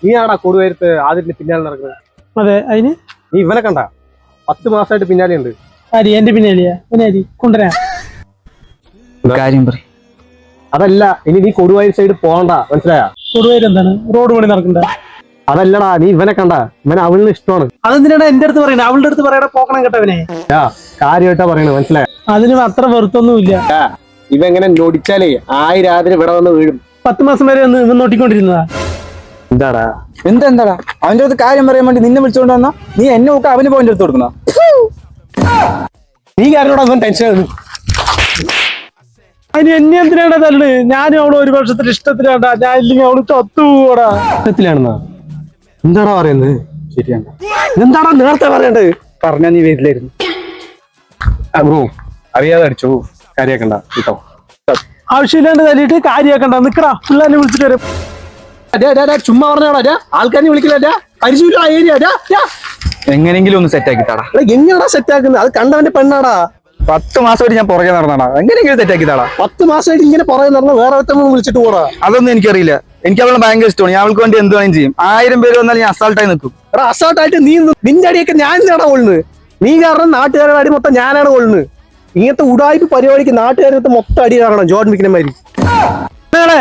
നീ ആടാ കൊടുവരുത്ത് ആദ്യത്തിന് പിന്നാലെ നടക്കുന്നത്. അതെ, അതിന് നീ ഇവനെ കണ്ട 10 മാസമായിട്ട് പിന്നാലെ ഉണ്ട്. ആരി എന്റെ പിന്നാലെയാ? കൊണ്ടുവരാ കാര്യം പറ. അതല്ല, ഇനി നീ കൊടുവായൂർ സൈഡ് പോകണ്ട, മനസ്സിലായാ? കൊടുവരും എന്താണ് റോഡ് പണി നടക്കണ്ട? അതല്ലടാ, നീ ഇവനെ കണ്ട, ഇവനെ അവളിന് ഇഷ്ടമാണ്. അതെന്തിനാണ് എന്റെ അടുത്ത് പറയണേ? അവളുടെ അടുത്ത് പറയണ പോക്കണം കേട്ടവനെ. കാര്യമായിട്ടാ പറയണത്, മനസ്സിലായ? അതിന് അത്ര വെറുത്തൊന്നുമില്ല. ഇവങ്ങനെ നൊടിച്ചാലേ 1000 രാത്രി ഇവിടെ വന്ന് വീഴും. 10 മാസം വരെ ഒന്ന് ഇവൻ നോട്ടിക്കൊണ്ടിരുന്നതാ. എന്താടാ എന്താടാ അവന്റെ അടുത്ത് കാര്യം പറയാൻ വേണ്ടി നിന്നെ വിളിച്ചോണ്ട് വന്നാ നീ എന്നെ നോക്ക അവന് പോയിന്റ് എടുത്ത് കൊടുക്കണ? നീ കാരണോടാ അവൻ ടെൻഷൻ. അതിന് എന്നെ എന്തിനാണ് തല്ല്? ഞാനും അവള് ഒരു വർഷത്തിൽ ഇഷ്ടത്തിലാണ്ടാ. ഞാൻ ഇല്ലെങ്കിൽ അവള് ചത്തുകൂടാ. ഇഷ്ടത്തിലാണെന്നാ? എന്താടാ പറയുന്നത്? ശരിയാണ്. എന്താടാ നേരത്തെ പറയണ്ടത്? പറഞ്ഞാ നീ വരില്ലായിരുന്നു. ബ്രോ, അറിയാതെ അടിച്ചു, കാര്യാക്കണ്ട കേട്ടോ. ആവശ്യമില്ലാണ്ട് തല്ലിട്ട് കാര്യാക്കണ്ട. നിക്കടാ, പിള്ളേരെ വിളിച്ചിട്ട് വരും. ചുമ്മാ പറഞ്ഞാടാ, ആൾക്കാരെ വിളിക്കില്ല. പരിചയമില്ല ഏരിയ. എങ്ങനെങ്കിലും ഒന്ന് സെറ്റ് ആക്കി താടാ. എങ്ങനെയാടാ സെറ്റ് ആക്കുന്നത്? അത് കണ്ടവന്റെ പെണ്ണാടാ. 10 മാസമായിട്ട് ഞാൻ പുറകെ നടന്നാടാ. എങ്ങനെയെങ്കിലും സെറ്റ് ആക്കി താടാ. 10 മാസമായിട്ട് ഇങ്ങനെ പുറകെ നടന്ന വേറെ ഒറ്റ വിളിച്ചിട്ട് പോടാ. അതൊന്നും എനിക്കറിയില്ല. എനിക്ക് അവളെ ഭയങ്കര ഇഷ്ടമാണ്. ഞാൻ അവൾക്ക് വേണ്ടി എന്ത് വേണം ചെയ്യും. 1000 പേര് വന്നാൽ ഞാൻ അസാൾട്ടായി നിൽക്കും. എടാ, അസാൾട്ടായിട്ട് നീ നിന്റെ അടിയൊക്കെ ഞാൻ തന്നെയാടാ കൊള്ളുന്നത്. നീ കാരണം നാട്ടുകാരുടെ അടി മൊത്തം ഞാനാണ് കൊള്ളുന്നത്. ഇങ്ങനത്തെ ഉടായ്പ പരിപാടിക്ക് നാട്ടുകാരുടെ മൊത്തം അടി കാണണം. ജോൺ മിക്കിനമാരി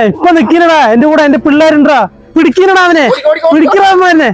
ഇപ്പൊ നിക്കണടാ എന്റെ കൂടെ. എന്റെ പിള്ളേരുണ്ടാ. പിടിക്കണടാ അവനെ, പിടിക്കണ തന്നെ.